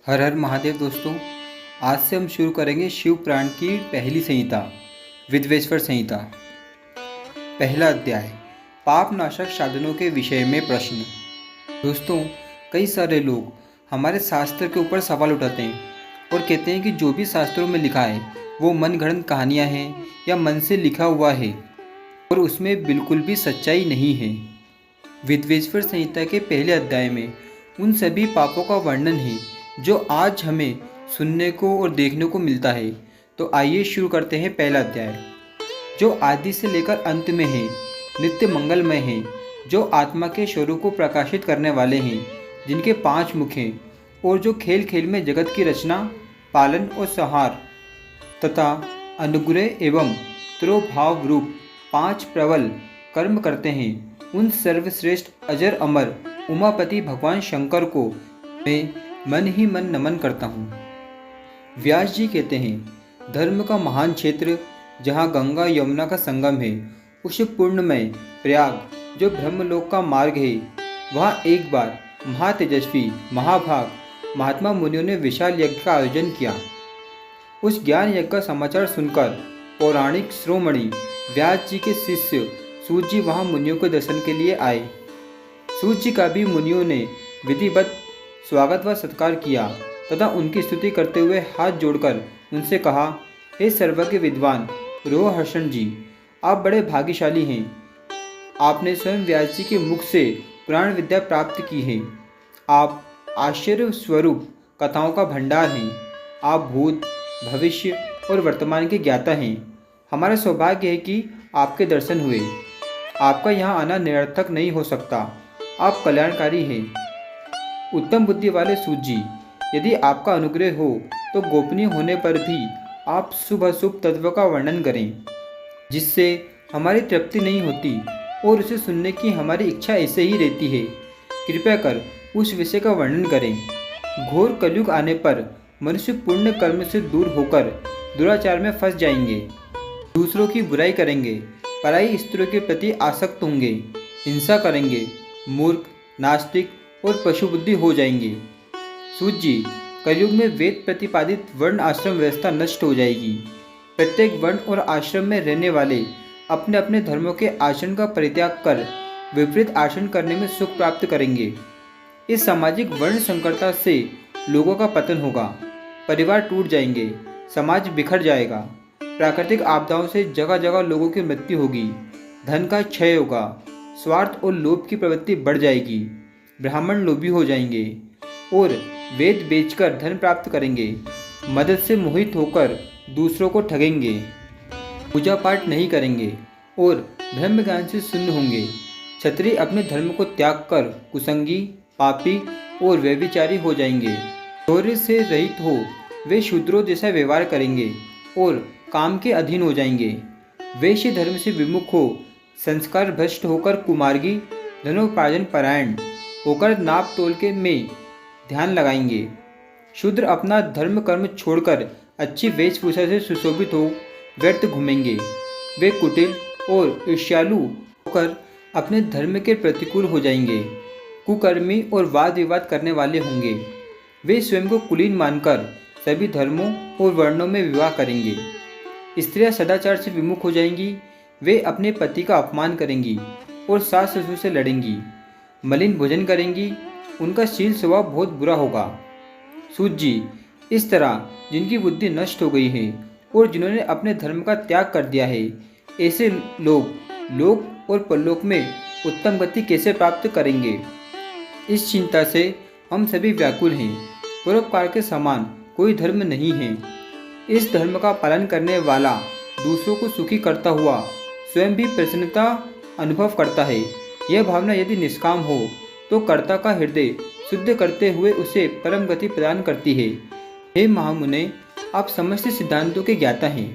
हर हर महादेव दोस्तों। आज से हम शुरू करेंगे शिव पुराण की पहली संहिता विद्वेश्वर संहिता। पहला अध्याय पाप नाशक साधनों के विषय में प्रश्न। दोस्तों, कई सारे लोग हमारे शास्त्र के ऊपर सवाल उठाते हैं और कहते हैं कि जो भी शास्त्रों में लिखा है वो मनगढ़ंत कहानियाँ हैं या मन से लिखा हुआ है और उसमें बिल्कुल भी सच्चाई नहीं है। विद्वेश्वर संहिता के पहले अध्याय में उन सभी पापों का वर्णन है जो आज हमें सुनने को और देखने को मिलता है। तो आइए शुरू करते हैं पहला अध्याय, जो आदि से लेकर अंत में है, नित्य मंगलमय है, जो आत्मा के स्वरूप को प्रकाशित करने वाले हैं, जिनके 5 मुख हैं और जो खेल खेल में जगत की रचना, पालन और संहार तथा अनुग्रह एवं तिरोभाव रूप 5 प्रबल कर्म करते हैं, उन सर्वश्रेष्ठ अजर अमर उमापति भगवान शंकर को मैं मन ही मन नमन करता हूँ। व्यास जी कहते हैं, धर्म का महान क्षेत्र जहाँ गंगा यमुना का संगम है, उस पुण्यमय प्रयाग जो ब्रह्मलोक का मार्ग है, वहाँ एक बार महातेजस्वी महाभाग महात्मा मुनियों ने विशाल यज्ञ का आयोजन किया। उस ज्ञान यज्ञ का समाचार सुनकर पौराणिक श्रोमणि व्यास जी के शिष्य सूत जी वहाँ मुनियों के दर्शन के लिए आए। सूत जी का भी मुनियों ने विधिवत स्वागत व सत्कार किया तथा उनकी स्तुति करते हुए हाथ जोड़कर उनसे कहा, हे सर्वज्ञ विद्वान रोहर्षण जी, आप बड़े भाग्यशाली हैं। आपने स्वयं व्यास जी के मुख से पुराण विद्या प्राप्त की है। आप आश्चर्य स्वरूप कथाओं का भंडार हैं। आप भूत भविष्य और वर्तमान के ज्ञाता हैं। हमारा सौभाग्य है कि आपके दर्शन हुए। आपका यहाँ आना निरर्थक नहीं हो सकता। आप कल्याणकारी हैं। उत्तम बुद्धि वाले सूत जी, यदि आपका अनुग्रह हो तो गोपनीय होने पर भी आप शुभ अशुभ तत्व का वर्णन करें, जिससे हमारी तृप्ति नहीं होती और उसे सुनने की हमारी इच्छा ऐसे ही रहती है। कृपया कर उस विषय का वर्णन करें। घोर कलयुग आने पर मनुष्य पुण्य कर्म से दूर होकर दुराचार में फंस जाएंगे, दूसरों की बुराई करेंगे, पराई स्त्रियों के प्रति आसक्त होंगे, हिंसा करेंगे, मूर्ख, नास्तिक और पशु बुद्धि हो जाएंगे। सूत जी, कलयुग में वेद प्रतिपादित वर्ण आश्रम व्यवस्था नष्ट हो जाएगी। प्रत्येक वर्ण और आश्रम में रहने वाले अपने अपने धर्मों के आचरण का परित्याग कर विपरीत आचरण करने में सुख प्राप्त करेंगे। इस सामाजिक वर्ण संकरता से लोगों का पतन होगा, परिवार टूट जाएंगे, समाज बिखर जाएगा, प्राकृतिक आपदाओं से जगह जगह लोगों की मृत्यु होगी, धन का क्षय होगा, स्वार्थ और लोभ की प्रवृत्ति बढ़ जाएगी, ब्राह्मण लोभी हो जाएंगे और वेद बेचकर धन प्राप्त करेंगे, मदद से मोहित होकर दूसरों को ठगेंगे, पूजा पाठ नहीं करेंगे और ब्रह्म ज्ञान से शून्य होंगे। क्षत्रिय अपने धर्म को त्याग कर कुसंगी, पापी और व्यभिचारी हो जाएंगे। शौर्य से रहित हो वे शूद्रों जैसा व्यवहार करेंगे और काम के अधीन हो जाएंगे। वैश्य धर्म से विमुख हो संस्कार भ्रष्ट होकर कुमार्गी, धनोपार्जन परायण होकर नाप तोल के में ध्यान लगाएंगे। शूद्र अपना धर्म कर्म छोड़कर अच्छी वेशभूषा से सुशोभित हो व्यर्थ घूमेंगे। वे कुटिल और ईर्ष्यालु होकर अपने धर्म के प्रतिकूल हो जाएंगे, कुकर्मी और वाद विवाद करने वाले होंगे। वे स्वयं को कुलीन मानकर सभी धर्मों और वर्णों में विवाह करेंगे। स्त्रियां सदाचार से विमुख हो जाएंगी। वे अपने पति का अपमान करेंगी और सास ससुर से लड़ेंगी, मलिन भोजन करेंगी। उनका शील स्वभाव बहुत बुरा होगा। सूत जी, इस तरह जिनकी बुद्धि नष्ट हो गई है और जिन्होंने अपने धर्म का त्याग कर दिया है, ऐसे लोग लोक और परलोक में उत्तम गति कैसे प्राप्त करेंगे? इस चिंता से हम सभी व्याकुल हैं। परोपकार के समान कोई धर्म नहीं है। इस धर्म का पालन करने वाला दूसरों को सुखी करता हुआ स्वयं भी प्रसन्नता अनुभव करता है। यह भावना यदि निष्काम हो तो कर्ता का हृदय शुद्ध करते हुए उसे परम गति प्रदान करती है। हे महामुने, आप समस्त सिद्धांतों के ज्ञाता हैं।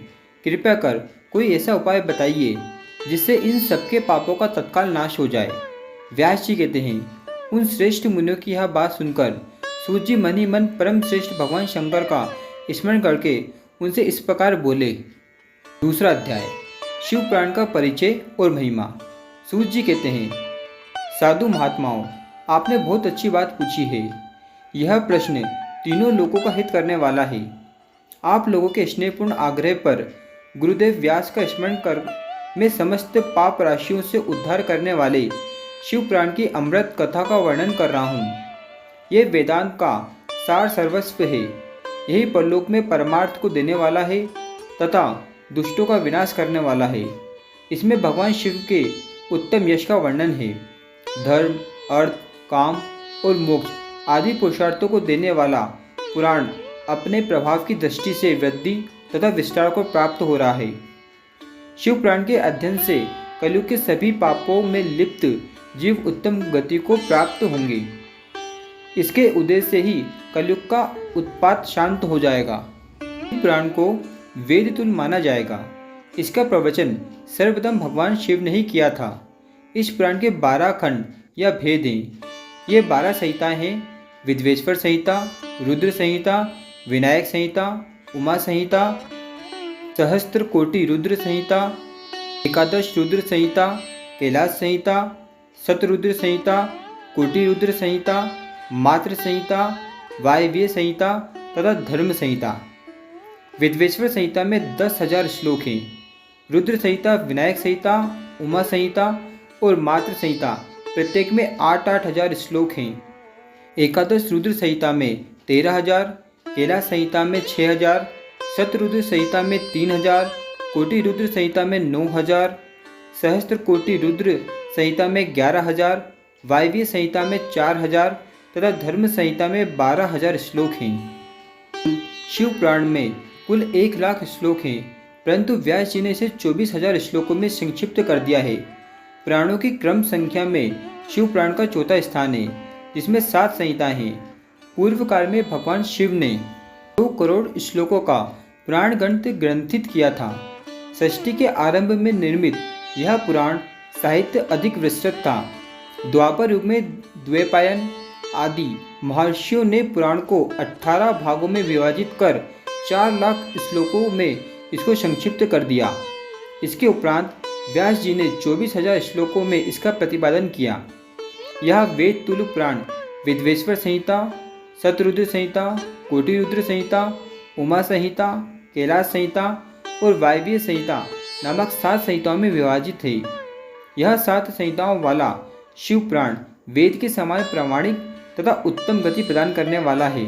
कृपया कर कोई ऐसा उपाय बताइए जिससे इन सबके पापों का तत्काल नाश हो जाए। व्यास जी कहते हैं, उन श्रेष्ठ मुनियों की यह बात सुनकर सूत जी मन ही मन परम श्रेष्ठ भगवान शंकर का स्मरण करके उनसे इस प्रकार बोले। दूसरा अध्याय शिव पुराण का परिचय और महिमा। सूत जी कहते हैं, साधु महात्माओं, आपने बहुत अच्छी बात पूछी है। यह प्रश्न तीनों लोगों का हित करने वाला है। आप लोगों के स्नेहपूर्ण आग्रह पर गुरुदेव व्यास का स्मरण कर मैं समस्त पाप राशियों से उद्धार करने वाले शिव पुराण की अमृत कथा का वर्णन कर रहा हूँ। ये वेदांत का सार सर्वस्व है। यही परलोक में परमार्थ को देने वाला है तथा दुष्टों का विनाश करने वाला है। इसमें भगवान शिव के उत्तम यश का वर्णन है। धर्म, अर्थ, काम और मोक्ष आदि पुरुषार्थों को देने वाला पुराण अपने प्रभाव की दृष्टि से वृद्धि तथा विस्तार को प्राप्त हो रहा है। शिव पुराण के अध्ययन से कलयुग के सभी पापों में लिप्त जीव उत्तम गति को प्राप्त होंगे। इसके उदय से ही कलयुग का उत्पात शांत हो जाएगा। शिव पुराण को वेद तुल्य माना जाएगा। इसका प्रवचन सर्वप्रथम भगवान शिव ने ही किया था। इस पुराण के 12 खंड या भेद हैं। ये 12 संहिताएं हैं: विद्वेश्वर संहिता, रुद्र संहिता, विनायक संहिता, उमा संहिता, सहस्त्र कोटि रुद्र संहिता, एकादश रुद्र संहिता, कैलाश संहिता, शतरुद्र संहिता, कोटि रुद्र संहिता, मात्र संहिता, वायव्य संहिता तथा धर्म संहिता। विद्वेश्वर संहिता में 10,000 श्लोक हैं। रुद्र संहिता, विनायक संहिता, उमा संहिता और मात्र संहिता प्रत्येक में 8,000 श्लोक हैं। एकादश रुद्र संहिता में 13,000, कैलाश संहिता में 6,000, शतरुद्र संहिता में 3,000, कोटि रुद्र संहिता में 9,000, सहस्त्र कोटि रुद्र संहिता में 11,000, वायव्य संहिता में 4,000 तथा धर्म संहिता में 12,000 श्लोक हैं। शिव पुराण में कुल 1,00,000 श्लोक हैं, परंतु व्यास जी ने इसे 24,000 श्लोकों में संक्षिप्त कर दिया है। पुराणों की क्रम संख्या में शिव पुराण का चौथा स्थान है, जिसमें 7 संहिताएं हैं। पूर्व काल में भगवान शिव ने 2 करोड़ श्लोकों का पुराण ग्रंथ ग्रंथित किया था। सृष्टि के आरंभ में निर्मित यह पुराण साहित्य अधिक विस्तृत था। द्वापर युग में द्वैपायन आदि महर्षियों ने पुराण को 18 भागों में विभाजित कर 4,00,000 श्लोकों में इसको संक्षिप्त कर दिया। इसके उपरांत व्यास जी ने 24,000 श्लोकों में इसका प्रतिपादन किया। यह वेद तुल्य पुराण विद्वेश्वर संहिता, शतरुद्र संहिता, कोटि रुद्र संहिता, उमा संहिता, कैलाश संहिता और वायव्य संहिता नामक 7 संहिताओं में विभाजित है। यह 7 संहिताओं वाला शिव पुराण वेद के समान प्रामाणिक तथा उत्तम गति प्रदान करने वाला है।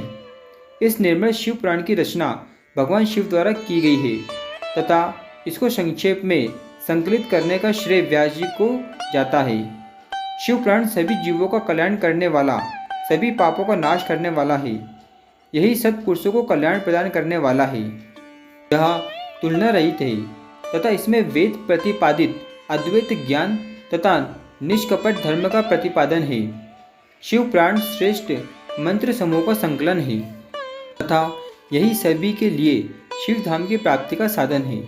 इस निर्मल शिव पुराण की रचना भगवान शिव द्वारा की गई है तथा इसको संक्षेप में संकलित करने का श्रेय व्यास जी को जाता है। शिव पुराण सभी जीवों का कल्याण करने वाला, सभी पापों का नाश करने वाला है। यही सत्पुरुषों को कल्याण प्रदान करने वाला है। यह तुलना रहित है तथा इसमें वेद प्रतिपादित अद्वैत ज्ञान तथा निष्कपट धर्म का प्रतिपादन है। शिव पुराण श्रेष्ठ मंत्र समूह का संकलन है तथा यही सभी के लिए शिव धाम की प्राप्ति का साधन है।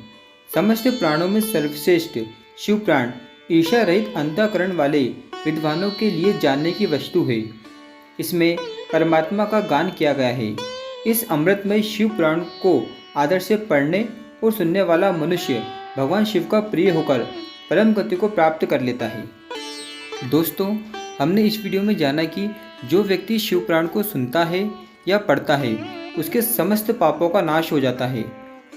समस्त पुराणों में सर्वश्रेष्ठ शिव पुराण ईर्ष्या रहित अंतःकरण वाले विद्वानों के लिए जानने की वस्तु है। इसमें परमात्मा का गान किया गया है। इस अमृतमय शिव पुराण को आदर से पढ़ने और सुनने वाला मनुष्य भगवान शिव का प्रिय होकर परम गति को प्राप्त कर लेता है। दोस्तों, हमने इस वीडियो में जाना कि जो व्यक्ति शिव पुराण को सुनता है या पढ़ता है उसके समस्त पापों का नाश हो जाता है।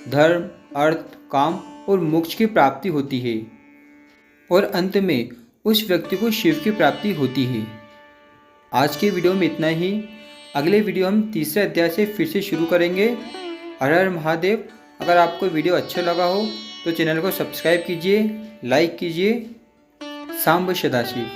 धर्म, अर्थ, काम और मोक्ष की प्राप्ति होती है और अंत में उस व्यक्ति को शिव की प्राप्ति होती है। आज के वीडियो में इतना ही। अगले वीडियो हम तीसरे अध्याय से फिर से शुरू करेंगे। हर हर महादेव। अगर आपको वीडियो अच्छा लगा हो तो चैनल को सब्सक्राइब कीजिए, लाइक कीजिए। सांब सदाशिव।